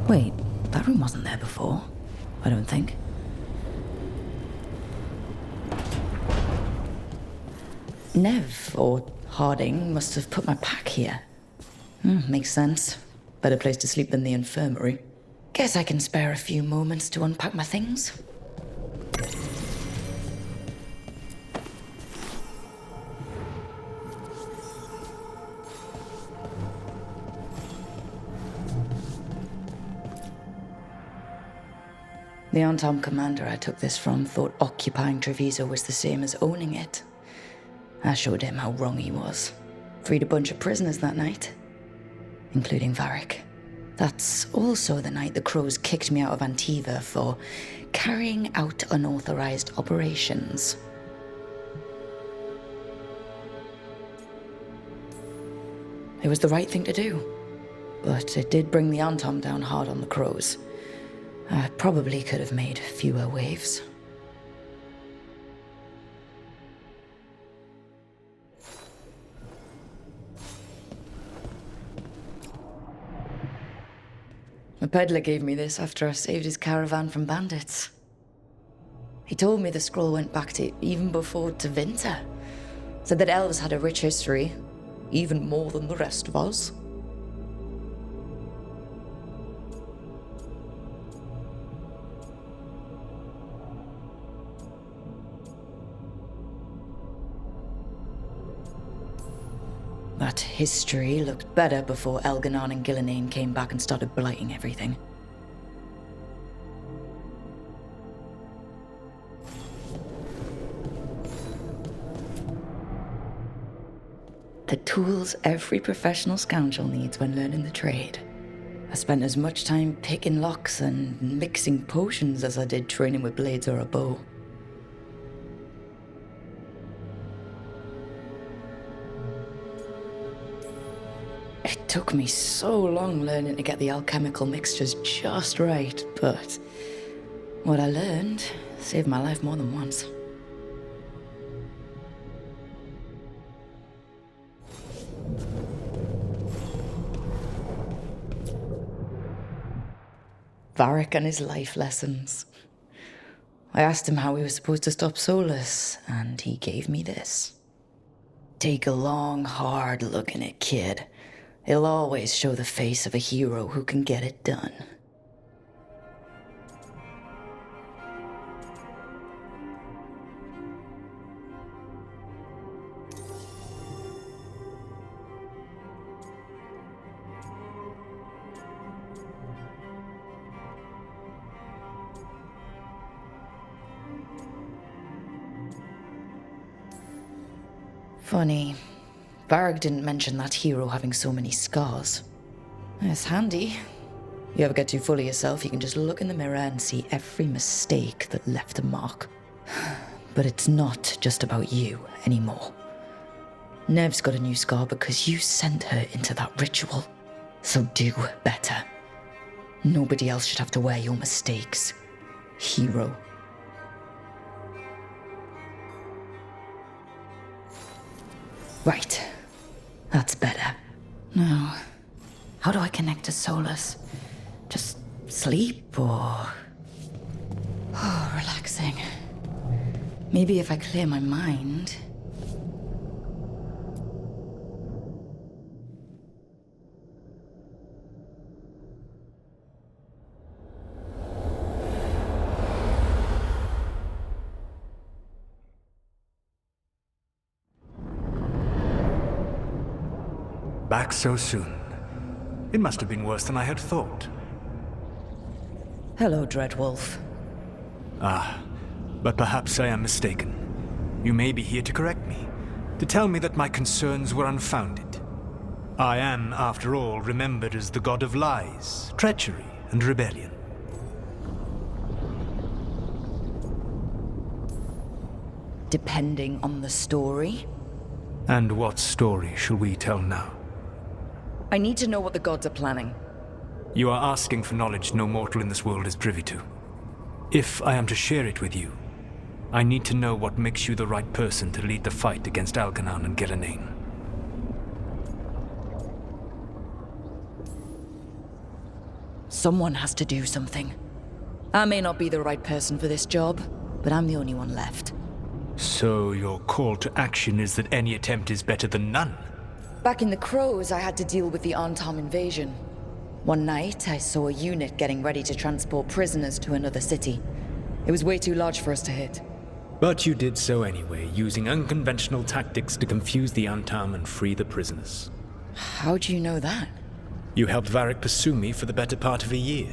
Wait, that room wasn't there before. I don't think. Nev, or Harding, must have put my pack here. Makes sense. Better place to sleep than the infirmary. Guess I can spare a few moments to unpack my things. The Antom commander I took this from thought occupying Treviso was the same as owning it. I showed him how wrong he was. Freed a bunch of prisoners that night, including Varric. That's also the night the Crows kicked me out of Antiva for carrying out unauthorized operations. It was the right thing to do, but it did bring the Antom down hard on the Crows. I probably could have made fewer waves. The peddler gave me this after I saved his caravan from bandits. He told me the scroll went back to even before Tevinter. Said that elves had a rich history, even more than the rest of us. That history looked better before Elganon and Gillenane came back and started blighting everything. The tools every professional scoundrel needs when learning the trade. I spent as much time picking locks and mixing potions as I did training with blades or a bow. It took me so long learning to get the alchemical mixtures just right, but what I learned saved my life more than once. Varric and his life lessons. I asked him how we were supposed to stop Solus, and he gave me this. Take a long, hard look in it, kid. It'll always show the face of a hero who can get it done. Funny. Varric didn't mention that hero having so many scars. It's handy. You ever get too full of yourself, you can just look in the mirror and see every mistake that left a mark. But it's not just about you anymore. Nev's got a new scar because you sent her into that ritual. So do better. Nobody else should have to wear your mistakes. Hero. Right. That's better. Now, how do I connect to Solus? Just sleep or... Oh, relaxing. Maybe if I clear my mind... Back so soon. It must have been worse than I had thought. Hello, Dreadwolf. Ah, but perhaps I am mistaken. You may be here to correct me, to tell me that my concerns were unfounded. I am, after all, remembered as the god of lies, treachery, and rebellion. Depending on the story. And what story shall we tell now? I need to know what the gods are planning. You are asking for knowledge no mortal in this world is privy to. If I am to share it with you, I need to know what makes you the right person to lead the fight against Algernon and Gillenane. Someone has to do something. I may not be the right person for this job, but I'm the only one left. So your call to action is that any attempt is better than none? Back in the Crows, I had to deal with the Antam invasion. One night, I saw a unit getting ready to transport prisoners to another city. It was way too large for us to hit. But you did so anyway, using unconventional tactics to confuse the Antam and free the prisoners. How do you know that? You helped Varric pursue me for the better part of a year.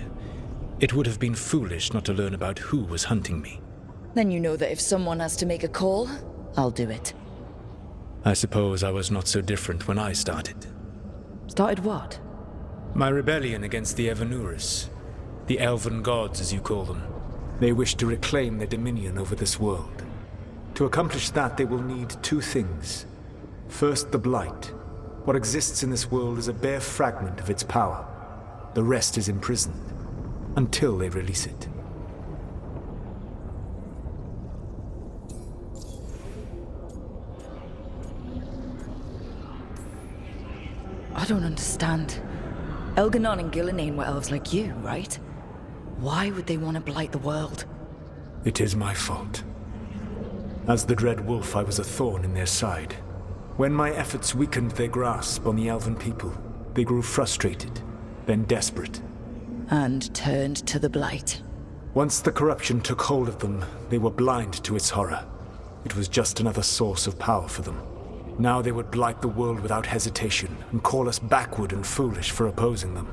It would have been foolish not to learn about who was hunting me. Then you know that if someone has to make a call, I'll do it. I suppose I was not so different when I started. Started what? My rebellion against the Evanuris. The elven gods, as you call them. They wish to reclaim their dominion over this world. To accomplish that, they will need two things. First, the Blight. What exists in this world is a bare fragment of its power. The rest is imprisoned, until they release it. I don't understand. Elganon and Gillinane were elves like you, right? Why would they want to blight the world? It is my fault. As the Dread Wolf, I was a thorn in their side. When my efforts weakened their grasp on the elven people, they grew frustrated, then desperate. And turned to the blight. Once the corruption took hold of them, they were blind to its horror. It was just another source of power for them. Now they would blight the world without hesitation, and call us backward and foolish for opposing them.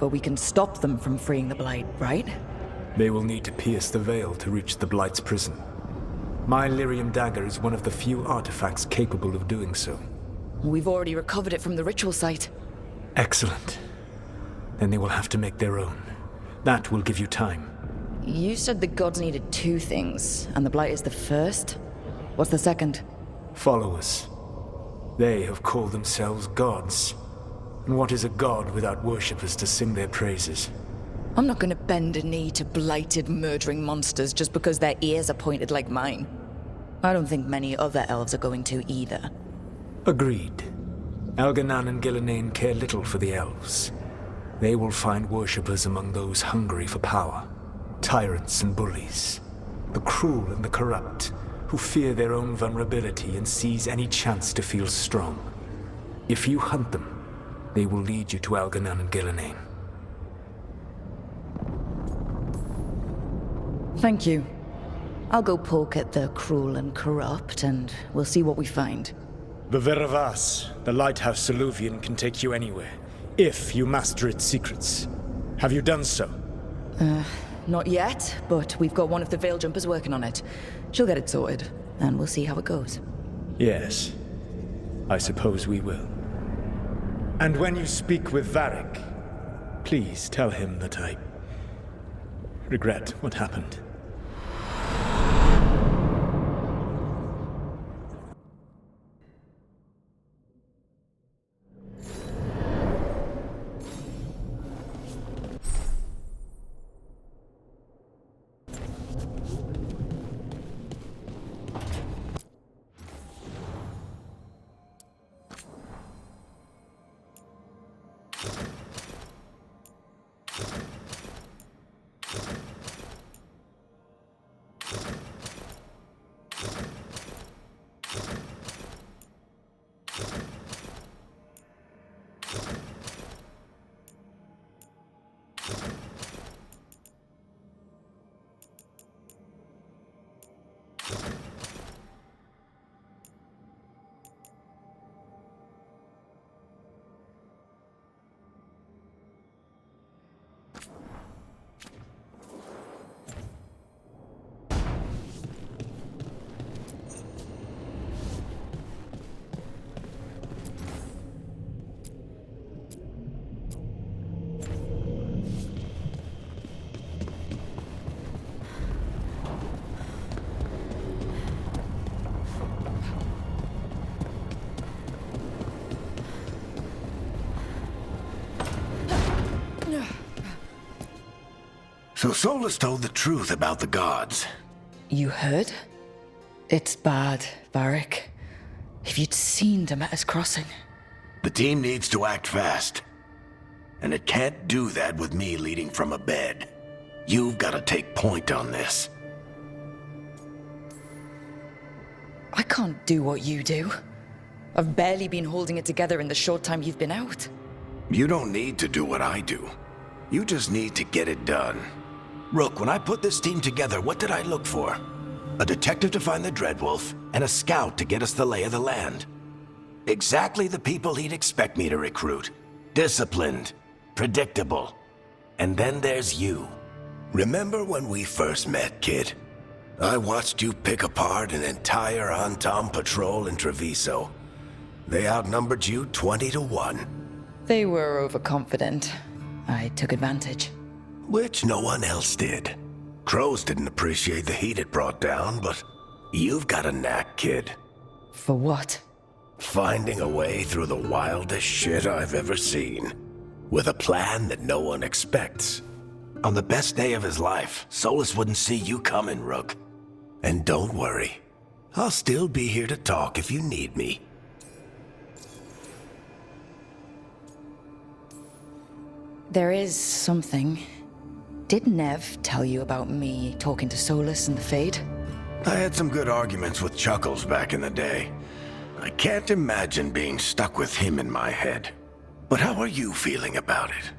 But we can stop them from freeing the blight, right? They will need to pierce the veil to reach the Blight's prison. My Lyrium dagger is one of the few artifacts capable of doing so. We've already recovered it from the ritual site. Excellent. Then they will have to make their own. That will give you time. You said the gods needed two things, and the blight is the first? What's the second? Followers. They have called themselves gods. And what is a god without worshippers to sing their praises? I'm not gonna bend a knee to blighted, murdering monsters just because their ears are pointed like mine. I don't think many other elves are going to either. Agreed. Elganon and Gillinane care little for the elves. They will find worshippers among those hungry for power. Tyrants and bullies. The cruel and the corrupt, who fear their own vulnerability and seize any chance to feel strong. If you hunt them, they will lead you to Elganon and Gillinane. Thank you. I'll go poke at the cruel and corrupt, and we'll see what we find. The Veravas, the lighthouse Soluvian, can take you anywhere, if you master its secrets. Have you done so? Not yet, but we've got one of the Veil Jumpers working on it. She'll get it sorted, and we'll see how it goes. Yes. I suppose we will. And when you speak with Varric, please tell him that I regret what happened. So Solus told the truth about the gods. You heard? It's bad, Varric. If you'd seen Demeter's crossing. The team needs to act fast. And it can't do that with me leading from a bed. You've got to take point on this. I can't do what you do. I've barely been holding it together in the short time you've been out. You don't need to do what I do. You just need to get it done. Rook, when I put this team together, what did I look for? A detective to find the Dreadwolf, and a scout to get us the lay of the land. Exactly the people he'd expect me to recruit. Disciplined, predictable. And then there's you. Remember when we first met, kid? I watched you pick apart an entire Anton patrol in Treviso. They outnumbered you 20 to 1. They were overconfident. I took advantage. Which no one else did. Crows didn't appreciate the heat it brought down, but you've got a knack, kid. For what? Finding a way through the wildest shit I've ever seen. With a plan that no one expects. On the best day of his life, Solus wouldn't see you coming, Rook. And don't worry. I'll still be here to talk if you need me. There is something. Did Nev tell you about me talking to Solus and the Fade? I had some good arguments with Chuckles back in the day. I can't imagine being stuck with him in my head. But how are you feeling about it?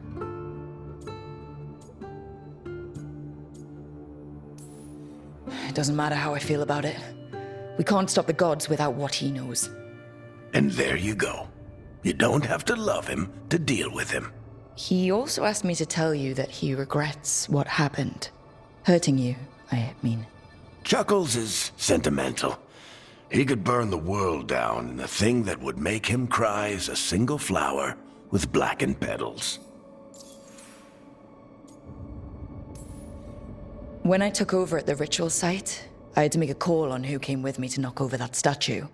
It doesn't matter how I feel about it. We can't stop the gods without what he knows. And there you go. You don't have to love him to deal with him. He also asked me to tell you that he regrets what happened. Hurting you, I mean. Chuckles is sentimental. He could burn the world down, and the thing that would make him cry is a single flower with blackened petals. When I took over at the ritual site, I had to make a call on who came with me to knock over that statue.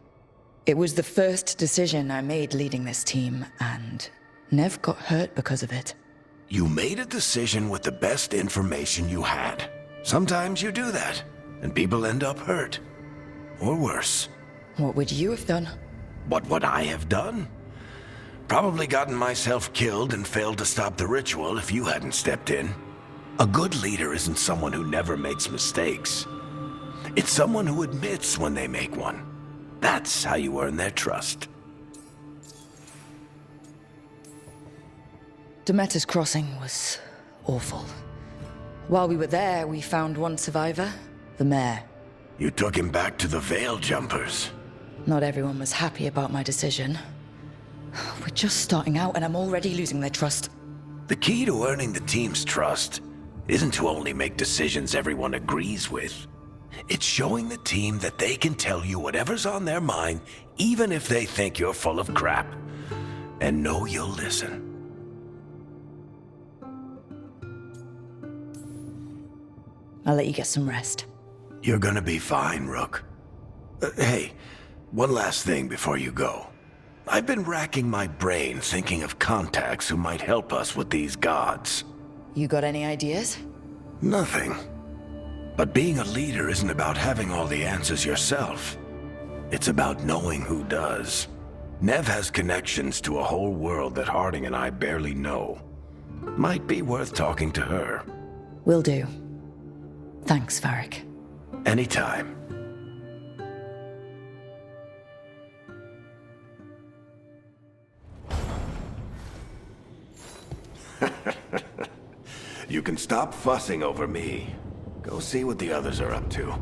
It was the first decision I made leading this team, and Nev got hurt because of it. You made a decision with the best information you had. Sometimes you do that, and people end up hurt. Or worse. What would you have done? What would I have done? Probably gotten myself killed and failed to stop the ritual if you hadn't stepped in. A good leader isn't someone who never makes mistakes. It's someone who admits when they make one. That's how you earn their trust. Demeter's crossing was awful. While we were there, we found one survivor, the mayor. You took him back to the Veil Jumpers. Not everyone was happy about my decision. We're just starting out and I'm already losing their trust. The key to earning the team's trust isn't to only make decisions everyone agrees with. It's showing the team that they can tell you whatever's on their mind, even if they think you're full of crap. And know you'll listen. I'll let you get some rest. You're gonna be fine, Rook. Hey, one last thing before you go. I've been racking my brain thinking of contacts who might help us with these gods. You got any ideas? Nothing. But being a leader isn't about having all the answers yourself. It's about knowing who does. Nev has connections to a whole world that Harding and I barely know. Might be worth talking to her. Will do. Thanks, Varric. Anytime. You can stop fussing over me. Go see what the others are up to.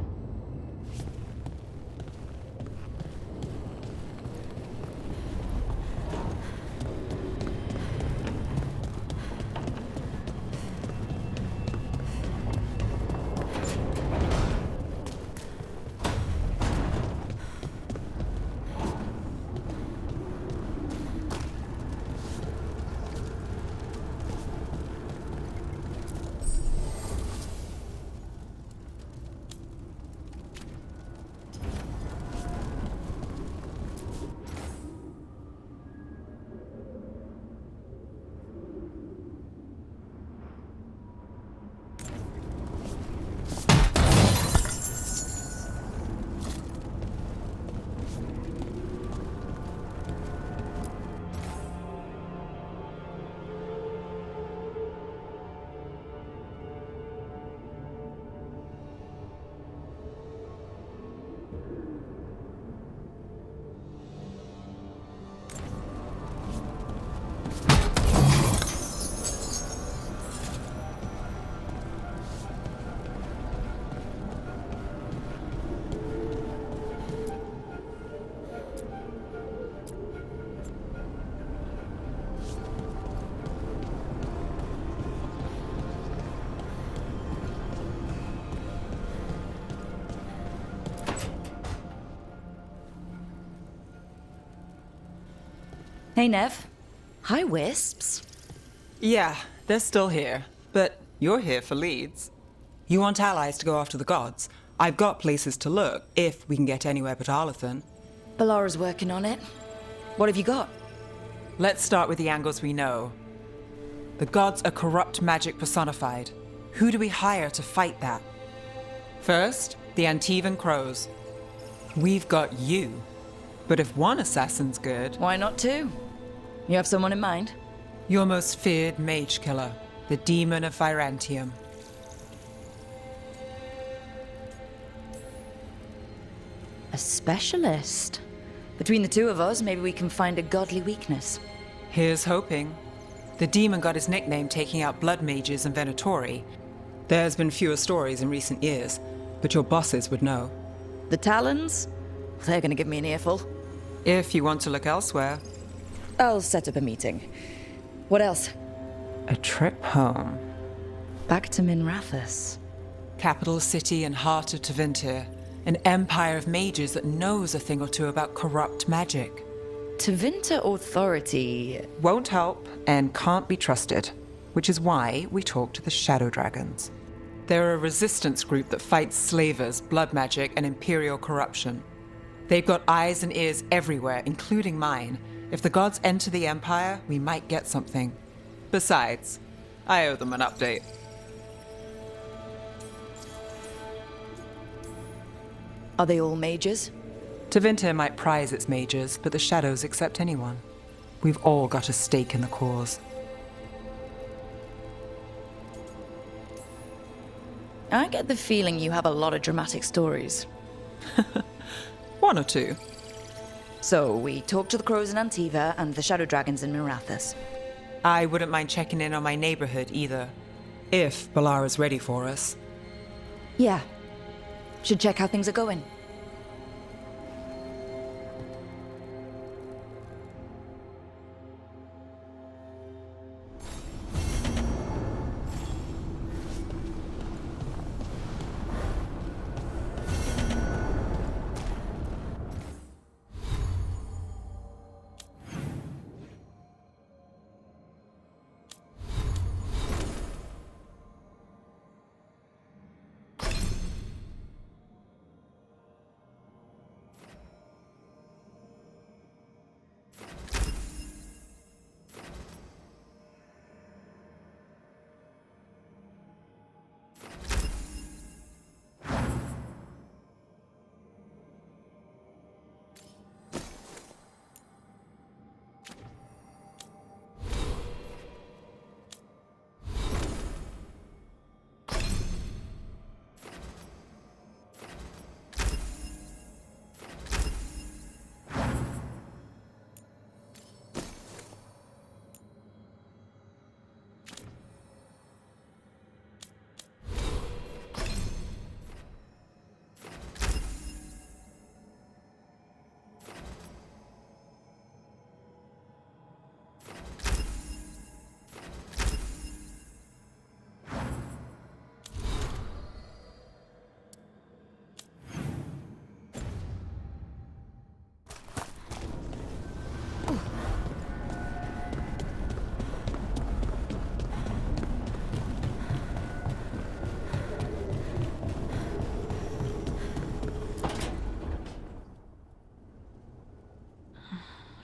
Hey, Nev. Hi, Wisps. Yeah, they're still here. But you're here for leads. You want allies to go after the gods? I've got places to look, if we can get anywhere but Arlathan. Balara's working on it. What have you got? Let's start with the angles we know. The gods are corrupt magic personified. Who do we hire to fight that? First, the antiven crows. We've got you. But if one assassin's good... Why not two? You have someone in mind? Your most feared mage killer, the demon of Virantium. A specialist. Between the two of us, maybe we can find a godly weakness. Here's hoping. The demon got his nickname taking out blood mages and Venatori. There's been fewer stories in recent years, but your bosses would know. The Talons? They're gonna give me an earful. If you want to look elsewhere. I'll set up a meeting. What else? A trip home. Back to Minrathous. Capital city and heart of Tevinter. An empire of mages that knows a thing or two about corrupt magic. Tevinter Authority... Won't help and can't be trusted, which is why we talk to the Shadow Dragons. They're a resistance group that fights slavers, blood magic, and imperial corruption. They've got eyes and ears everywhere, including mine. If the gods enter the empire, we might get something. Besides, I owe them an update. Are they all mages? Tevinter might prize its mages, but the Shadows accept anyone. We've all got a stake in the cause. I get the feeling you have a lot of dramatic stories. One or two. So, we talk to the Crows in Antiva and the Shadow Dragons in Mirathus. I wouldn't mind checking in on my neighborhood either. If Balara's ready for us. Yeah. Should check how things are going.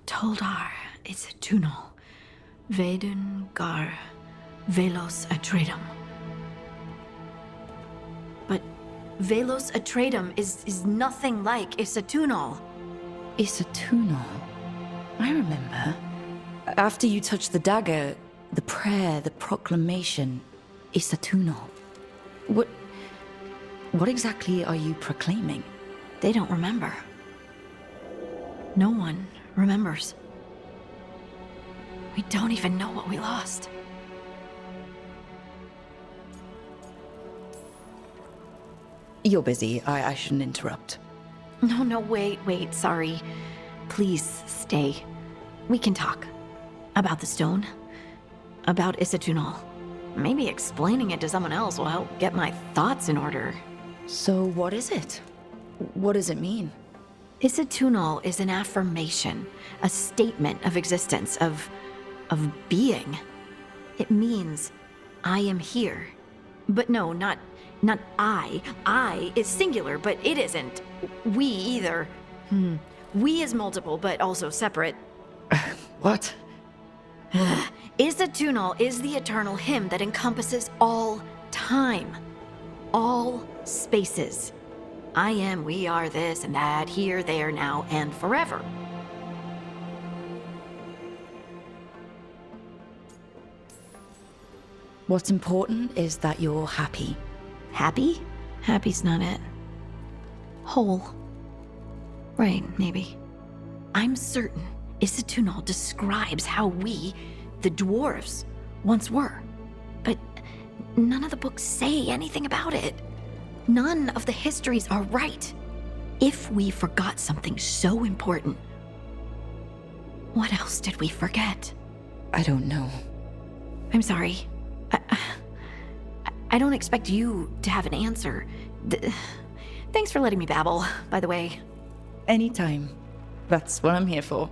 Toldar, it's a tunnel. Veilguard, Velos Atreidim. But Velos Atreidim is nothing like Isatunal. Isatunal? I remember. After you touched the dagger, the prayer, the proclamation, Isatunal. What exactly are you proclaiming? They don't remember. No one remembers. We don't even know what we lost. You're busy. I shouldn't interrupt. No, wait, sorry. Please stay. We can talk. About the stone. About Isatunal. Maybe explaining it to someone else will help get my thoughts in order. So what is it? What does it mean? Isatunal is an affirmation, a statement of existence, of being. It means, I am here. But no, not I. I is singular, but it isn't. We either. We is multiple, but also separate. What? Isatunal is the eternal hymn that encompasses all time, all spaces. I am, we are, this and that, here, there, now, and forever. What's important is that you're happy. Happy? Happy's not it. Whole. Right, maybe. I'm certain Isatunal describes how we, the dwarves, once were. But none of the books say anything about it. None of the histories are right. If we forgot something so important, what else did we forget? I don't know. I'm sorry. I don't expect you to have an answer. Thanks for letting me babble, by the way. Anytime. That's what I'm here for.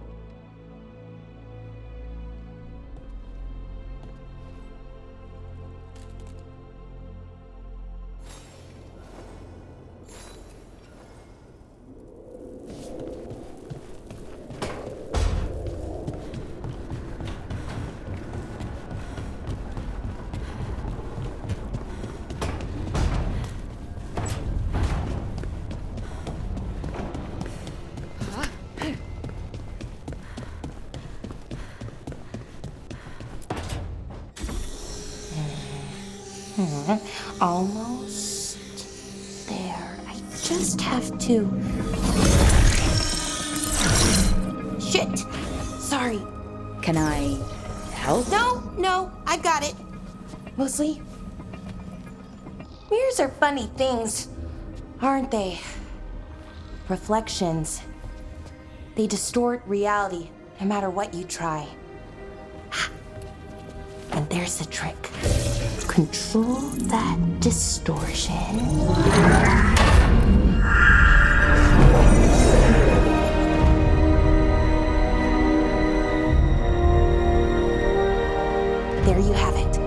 Almost there. I just have to... Shit! Sorry. Can I help? No, I got it. Mostly. Mirrors are funny things, aren't they? Reflections. They distort reality, no matter what you try. And there's the trick. Control that distortion. There you have it.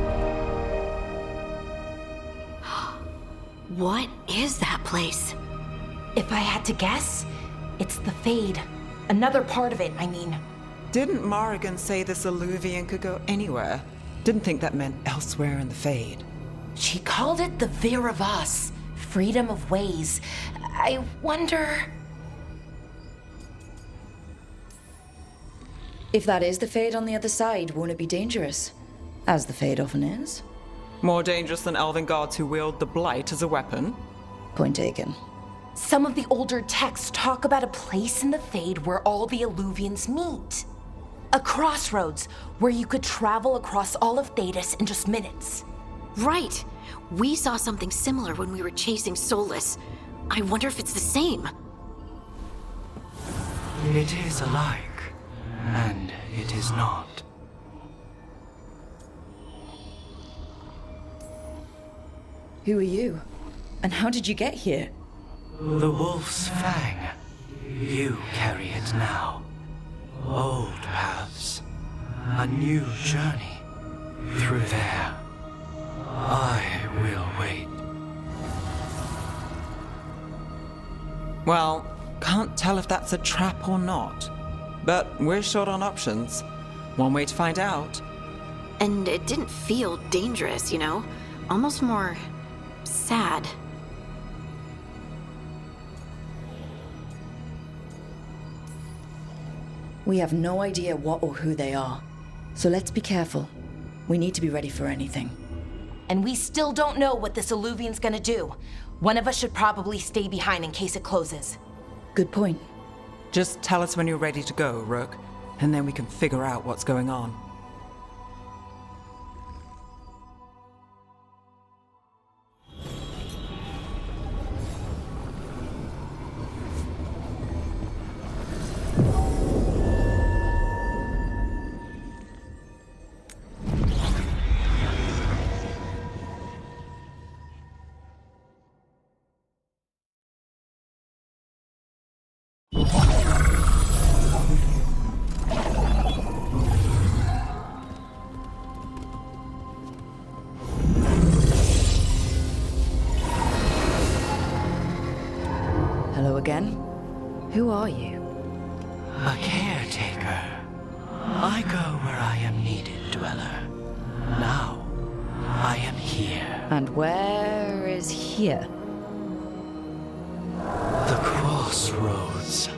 What is that place? If I had to guess, it's the Fade. Another part of it, I mean. Didn't Morrigan say this Illuvian could go anywhere? Didn't think that meant elsewhere in the Fade. She called it the Vir of Us, freedom of ways. I wonder... If that is the Fade on the other side, won't it be dangerous? As the Fade often is. More dangerous than elven gods who wield the Blight as a weapon? Point taken. Some of the older texts talk about a place in the Fade where all the Illuvians meet. A crossroads where you could travel across all of Thedas in just minutes. Right. We saw something similar when we were chasing Solus. I wonder if it's the same. It is alike, and it is not. Who are you? And how did you get here? The Wolf's Fang. You carry it now. Old paths. A new journey. Through there. I will wait. Well, can't tell if that's a trap or not. But we're short on options. One way to find out. And it didn't feel dangerous, you know? Almost more sad. We have no idea what or who they are. So let's be careful. We need to be ready for anything. And we still don't know what this Illuvian's gonna do. One of us should probably stay behind in case it closes. Good point. Just tell us when you're ready to go, Rook, and then we can figure out what's going on. Hello again. Who are you? A caretaker. I go where I am needed, Dweller. Now, I am here. And where is here? The crossroads.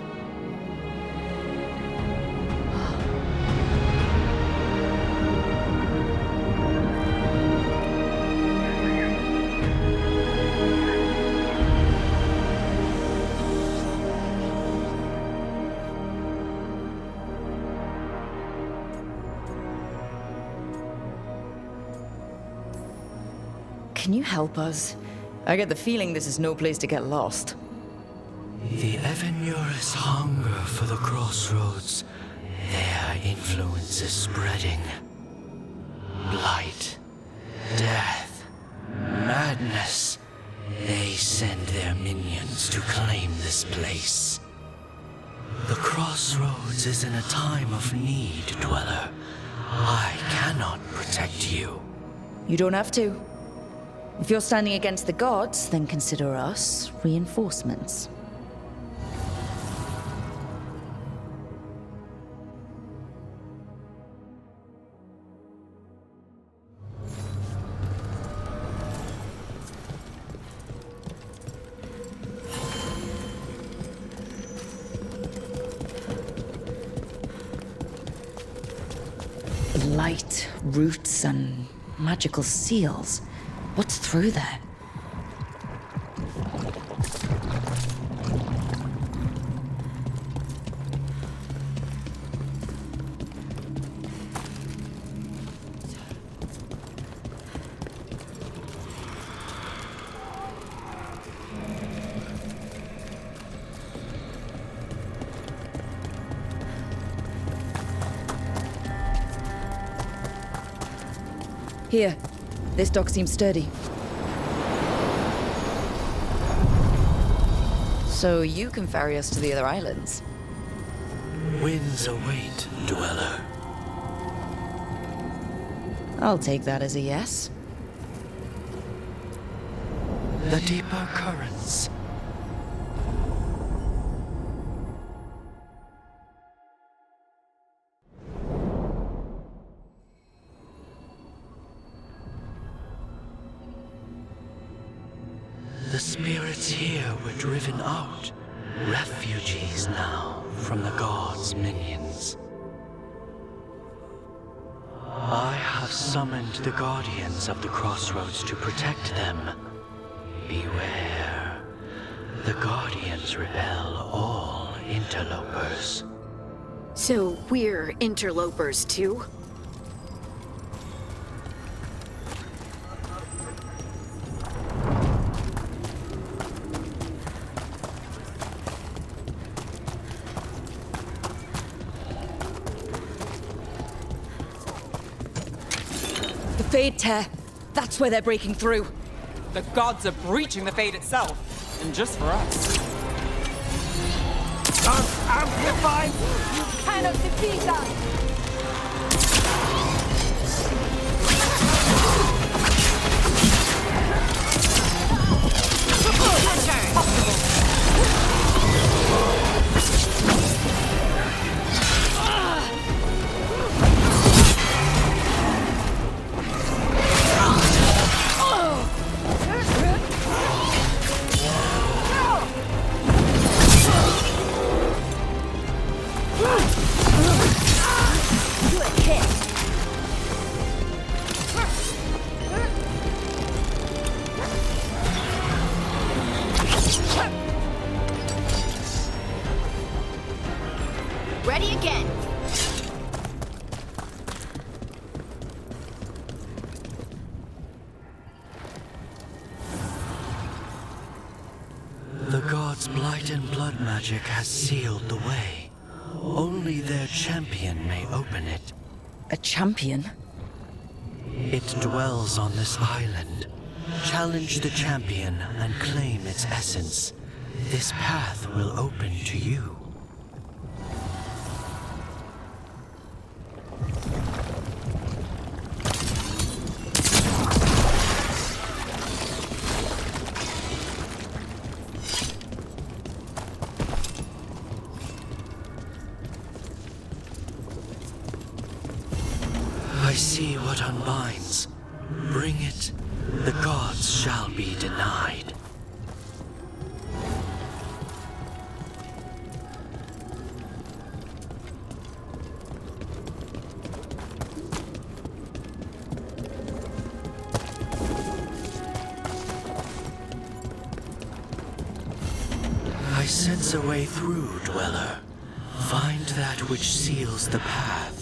Can you help us? I get the feeling this is no place to get lost. The Evenurus hunger for the crossroads. Their influence is spreading. Blight, death, madness. They send their minions to claim this place. The crossroads is in a time of need, Dweller. I cannot protect you. You don't have to. If you're standing against the gods, then consider us reinforcements. Light, roots, and magical seals. What's through there? Here. This dock seems sturdy. So you can ferry us to the other islands? Winds await, Dweller. I'll take that as a yes. The deeper currents. The spirits here were driven out, refugees now from the gods' minions. I have summoned the guardians of the crossroads to protect them. Beware. The guardians repel all interlopers. So we're interlopers too? The Fade Tear. That's where they're breaking through. The gods are breaching the Fade itself, and just for us. Amplified! You cannot defeat us! Ready again. The gods' blight and blood magic has sealed the way. Only their champion may open it. A champion? It dwells on this island. Challenge the champion and claim its essence. This path will open to you. what unbinds. Bring it, the gods shall be denied. I sense a way through, Dweller. Find that which seals the path.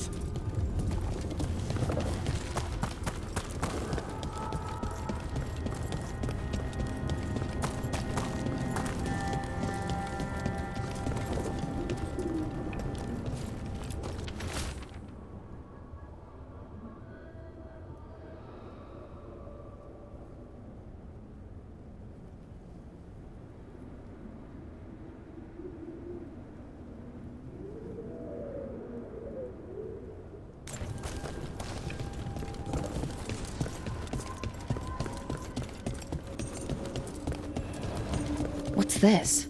What's this?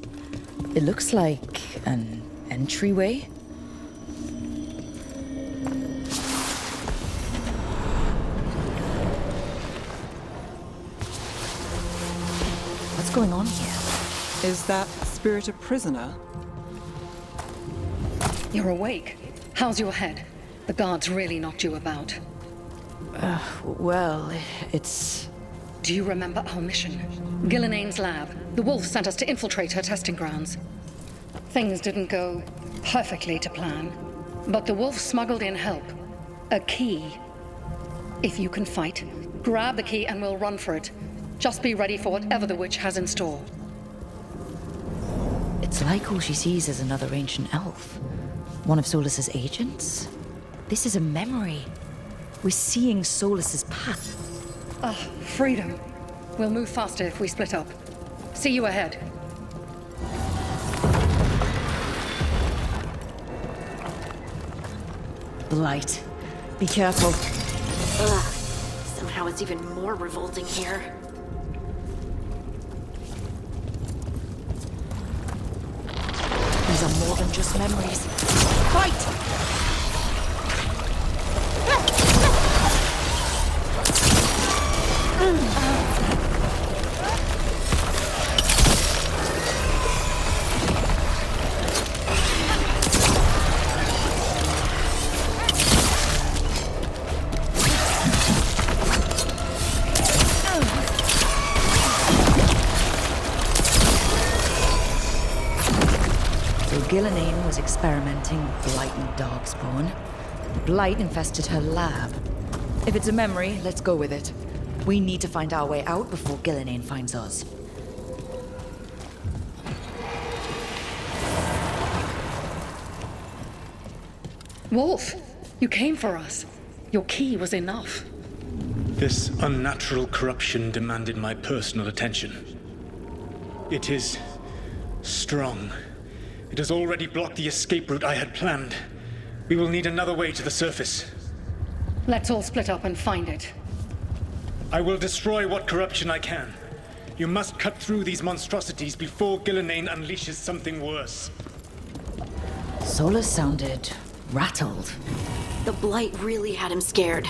It looks like an entryway. What's going on here? Is that spirit a prisoner? You're awake. How's your head? The guards really knocked you about. Well, it's... Do you remember our mission? Gillenane's lab. The wolf sent us to infiltrate her testing grounds. Things didn't go perfectly to plan, but the wolf smuggled in help. A key. If you can fight, grab the key and we'll run for it. Just be ready for whatever the witch has in store. It's like all she sees is another ancient elf. One of Solus's agents? This is a memory. We're seeing Solus's path. Freedom. We'll move faster if we split up. See you ahead. Blight. Be careful. Ugh. Somehow it's even more revolting here. These are more than just memories. Fight! Gillenane was experimenting with Blight and Darkspawn. Blight infested her lab. If it's a memory, let's go with it. We need to find our way out before Gillenane finds us. Wolf, you came for us. Your key was enough. This unnatural corruption demanded my personal attention. It is strong. It has already blocked the escape route I had planned. We will need another way to the surface. Let's all split up and find it. I will destroy what corruption I can. You must cut through these monstrosities before Gillenane unleashes something worse. Solus sounded rattled. The Blight really had him scared.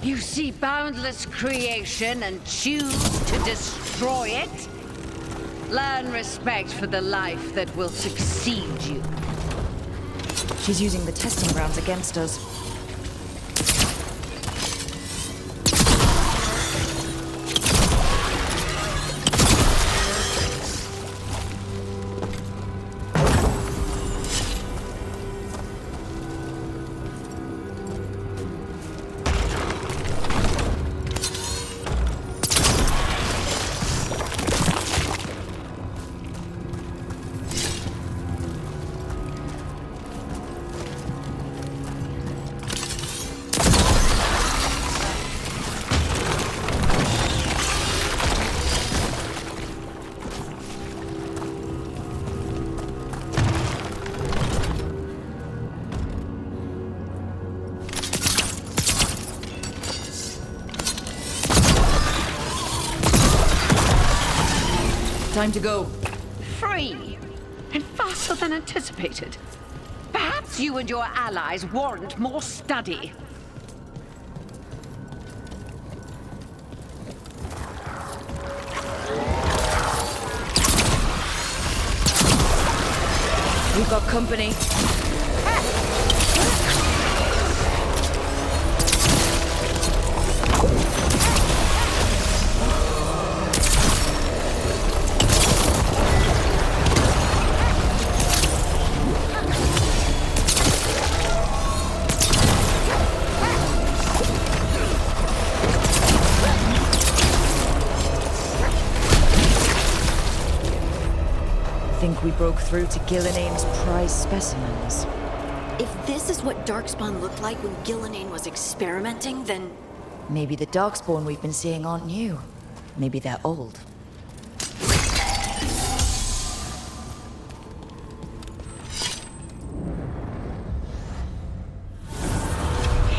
You see boundless creation and choose to destroy it? Learn respect for the life that will succeed you. She's using the testing grounds against us. Time to go. Free, and faster than anticipated. Perhaps you and your allies warrant more study. We've got company. Think we broke through to Gillinane's prize specimens. If this is what Darkspawn looked like when Gillinane was experimenting, then Maybe the Darkspawn we've been seeing aren't new. Maybe they're old.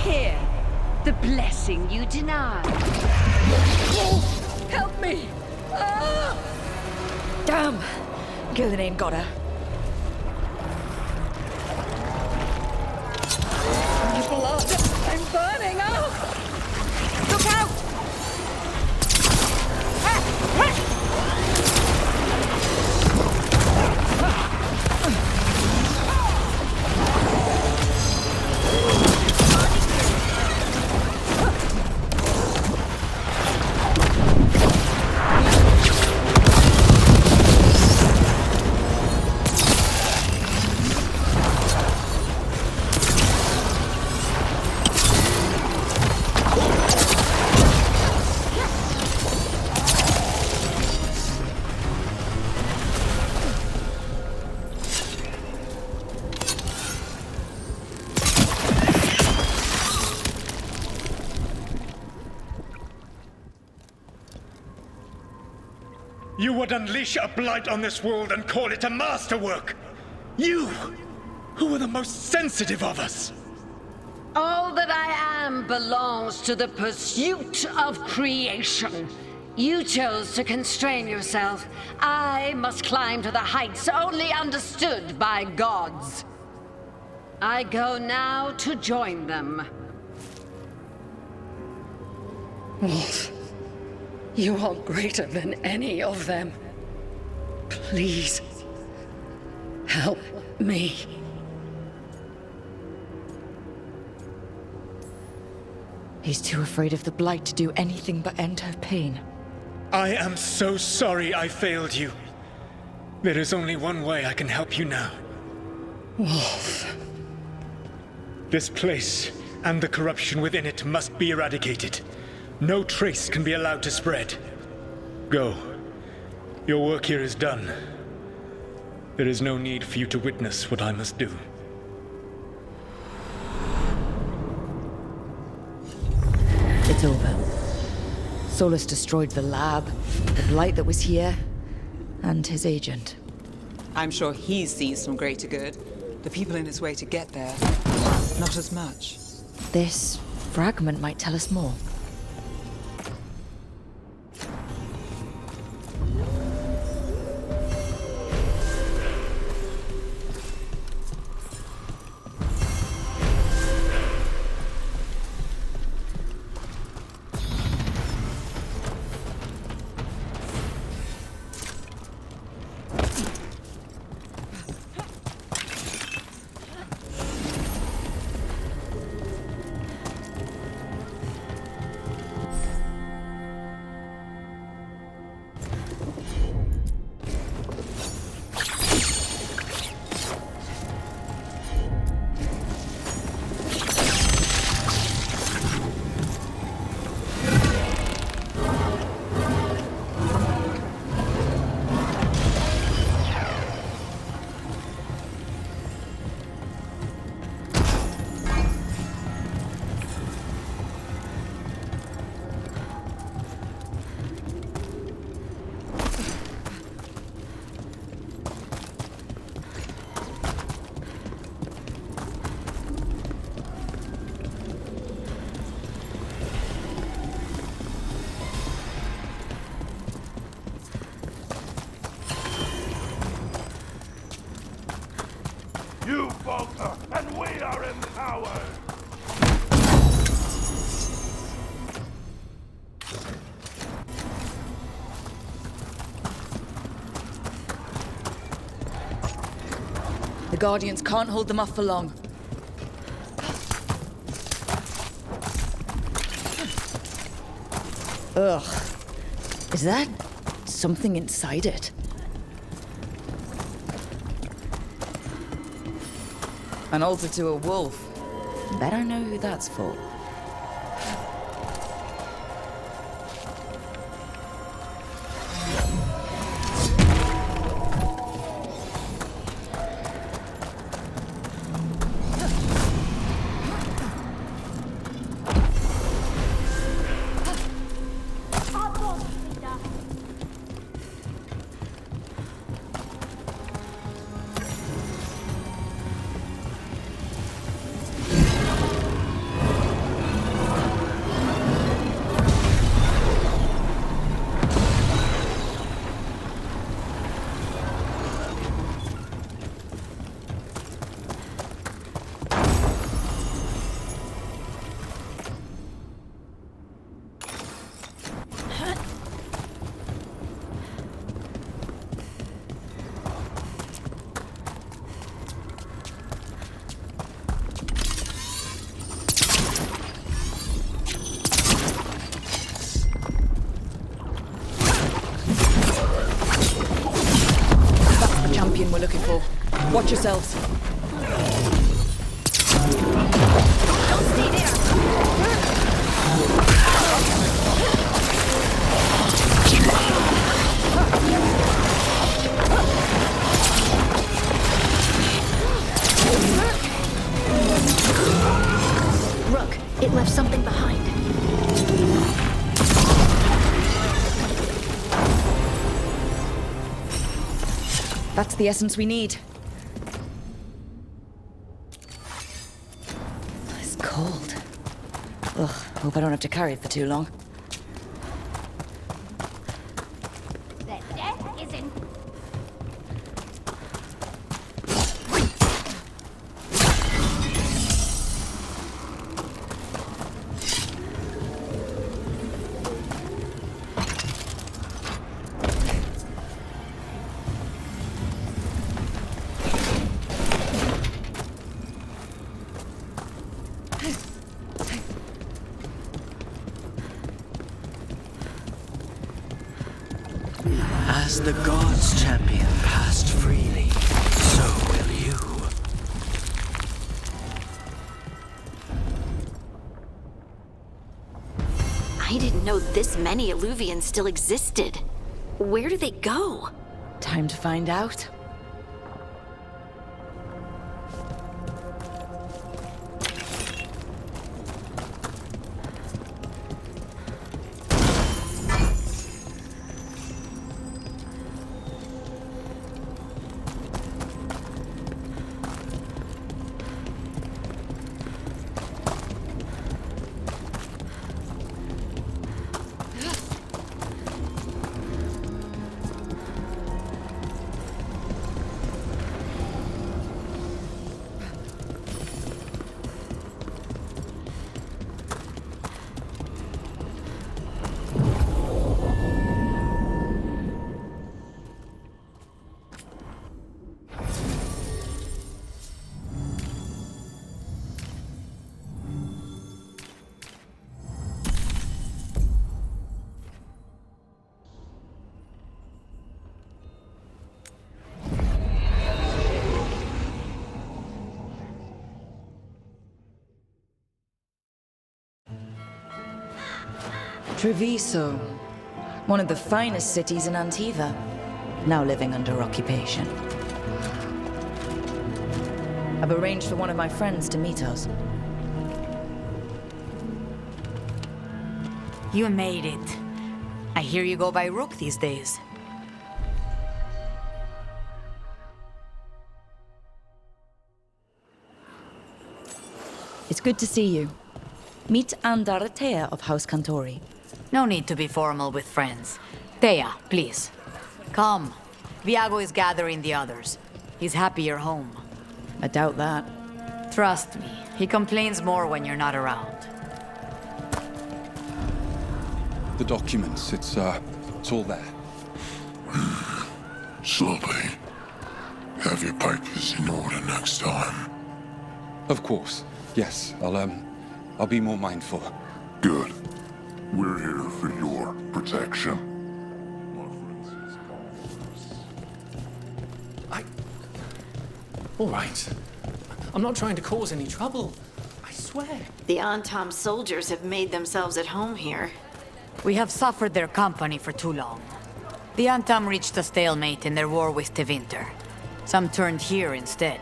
Here, the blessing you denied. Help me! Ah! Damn! Gillinane got her. My blood! I'm burning! Oh! Look out! You would unleash a blight on this world and call it a masterwork! You, who were the most sensitive of us! All that I am belongs to the pursuit of creation. You chose to constrain yourself. I must climb to the heights only understood by gods. I go now to join them. Wolf, you are greater than any of them. Please, help me. He's too afraid of the Blight to do anything but end her pain. I am so sorry I failed you. There is only one way I can help you now. Wolf. This place and the corruption within it must be eradicated. No trace can be allowed to spread. Go. Your work here is done. There is no need for you to witness what I must do. It's over. Solus destroyed the lab, the Blight that was here, and his agent. I'm sure he sees some greater good. The people in his way to get there, not as much. This fragment might tell us more. You falter, and we are empowered! The Guardians can't hold them off for long. Ugh. Is that something inside it? An altar to a wolf. Bet I know who that's for. We're looking for. Watch yourselves. Don't stay there! Rook, it left something behind. That's the essence we need. It's cold. Ugh, hope I don't have to carry it for too long. The death is in. As the gods' champion passed freely, so will you. I didn't know this many Illuvians still existed. Where do they go? Time to find out. Treviso, one of the finest cities in Antiva, now living under occupation. I've arranged for one of my friends to meet us. You made it. I hear you go by Rook these days. It's good to see you. Meet Andaratea of House Cantori. No need to be formal with friends. Thea, please. Come. Viago is gathering the others. He's happy you're home. I doubt that. Trust me, he complains more when you're not around. The documents, it's all there. Sloppy. Have your papers in order next time. Of course. Yes, I'll be more mindful. Good. We're here for your protection. All right. I'm not trying to cause any trouble. I swear. The Antam soldiers have made themselves at home here. We have suffered their company for too long. The Antam reached a stalemate in their war with Tevinter. Some turned here instead.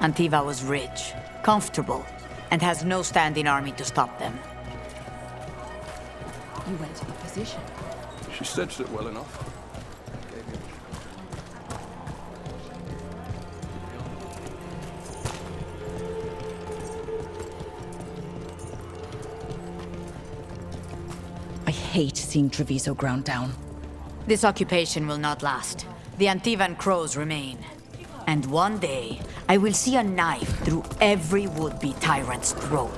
Antiva was rich, comfortable, and has no standing army to stop them. You went to the position. She stretched it well enough. I hate seeing Treviso ground down. This occupation will not last. The Antivan crows remain. And one day, I will see a knife through every would-be tyrant's throat.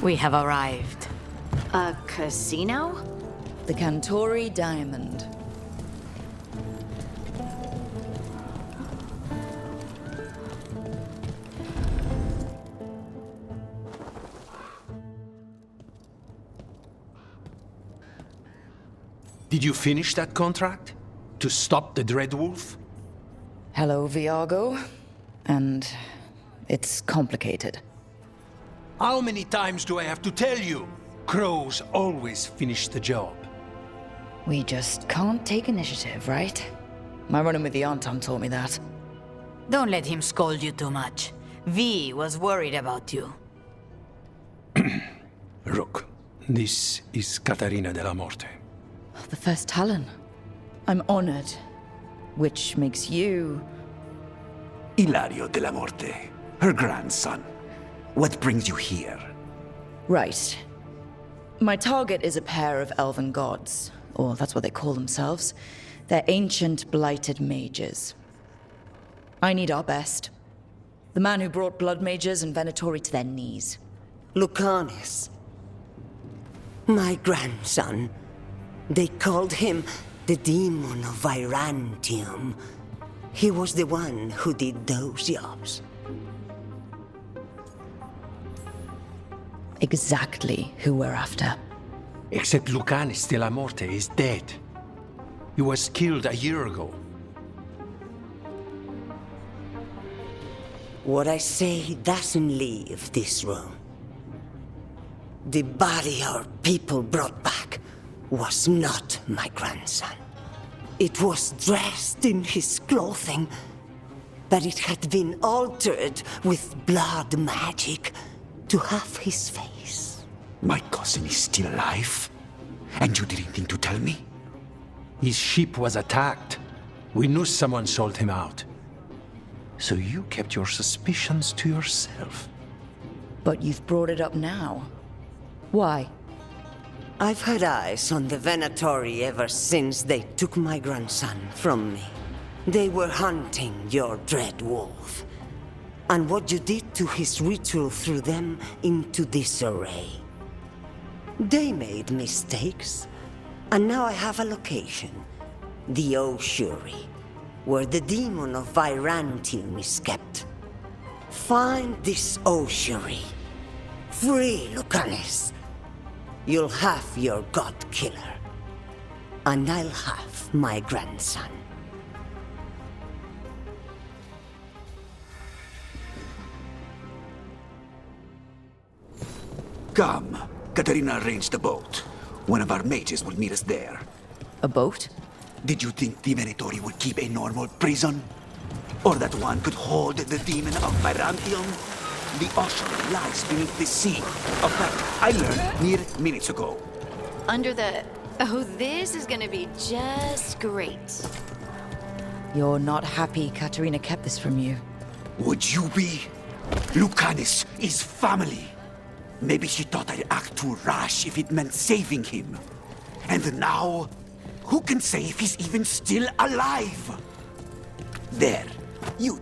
We have arrived. A casino? The Cantori Diamond. Did you finish that contract? To stop the Dreadwolf? Hello, Viago. And it's complicated. How many times do I have to tell you? Crows always finish the job. We just can't take initiative, right? My run-in with the Antam taught me that. Don't let him scold you too much. V was worried about you. Rook, this is Catarina de la Morte. The first Talon. I'm honored. Which makes you... Ilario de la Morte, her grandson. What brings you here? Right. My target is a pair of elven gods, or that's what they call themselves. They're ancient, blighted mages. I need our best. The man who brought blood mages and Venatori to their knees. Lucanus. My grandson. They called him the Demon of Virantium. He was the one who did those jobs. Exactly who we're after. Except Lucanus de la Morte is dead. He was killed a year ago. What I say doesn't leave this room. The body our people brought back was not my grandson. It was dressed in his clothing, but it had been altered with blood magic to have his face. My cousin is still alive? And you didn't think to tell me? His ship was attacked. We knew someone sold him out. So you kept your suspicions to yourself. But you've brought it up now. Why? I've had eyes on the Venatori ever since they took my grandson from me. They were hunting your dread wolf. And what you did to his ritual threw them into disarray. They made mistakes, and now I have a location. The Ossuary, where the demon of Virantium is kept. Find this Ossuary. Free Lucanus. You'll have your god killer. And I'll have my grandson. Come. Katarina arranged a boat. One of our mages will meet us there. A boat? Did you think the Venatori would keep a normal prison? Or that one could hold the demon of Virantium? The Ossuary lies beneath the sea. A fact I learned mere minutes ago. Under the... Oh, this is gonna be just great. You're not happy Katerina kept this from you. Would you be? Lucanus is family. Maybe she thought I'd act too rash if it meant saving him. And now, who can say if he's even still alive? There, you.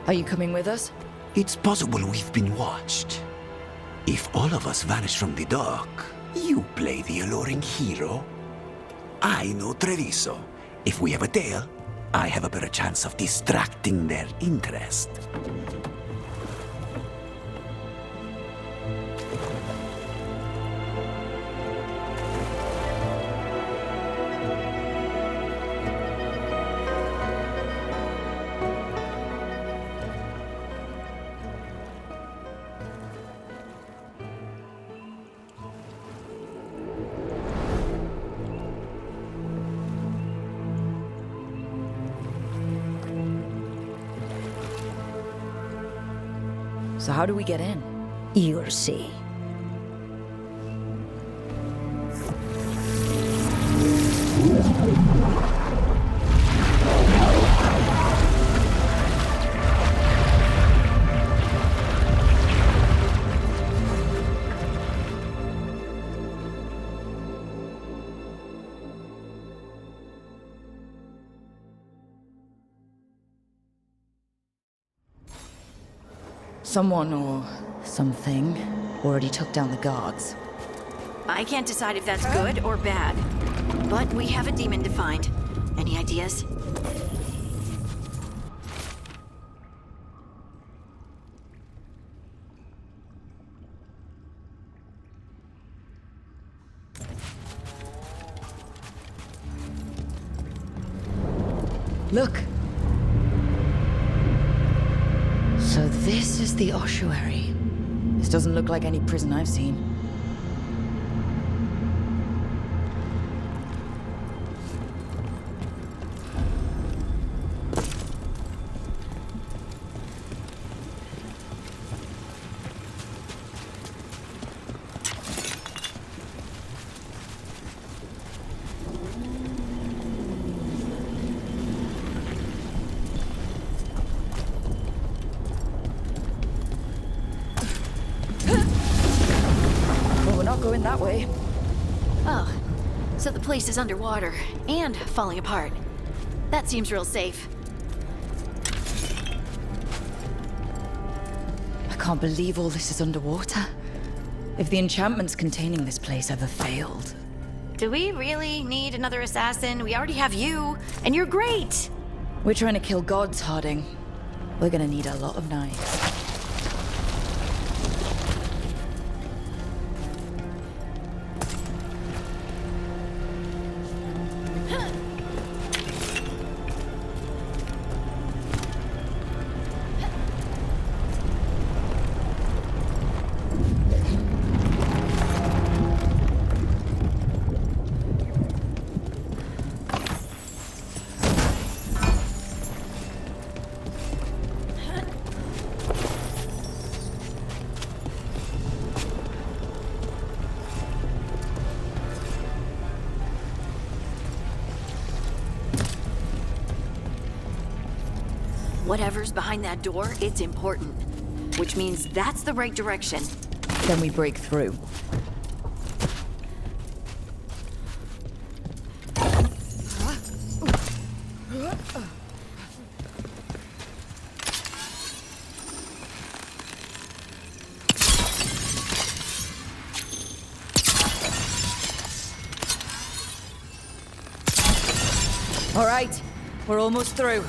Are you coming with us? It's possible we've been watched. If all of us vanish from the dock, you play the alluring hero. I know Treviso. If we have a tail, I have a better chance of distracting their interest. So how do we get in? You'll see. Someone or something already took down the guards. I can't decide if that's good or bad. But we have a demon to find. Any ideas? Look! So this is the ossuary. This doesn't look like any prison I've seen. Going that way. Oh, so the place is underwater and falling apart. That seems real safe. I can't believe all this is underwater. If the enchantments containing this place ever failed. Do we really need another assassin? We already have you, and you're great! We're trying to kill gods, Harding. We're gonna need a lot of knives. Whatever's behind that door, it's important. Which means that's the right direction. Then we break through. All right, we're almost through.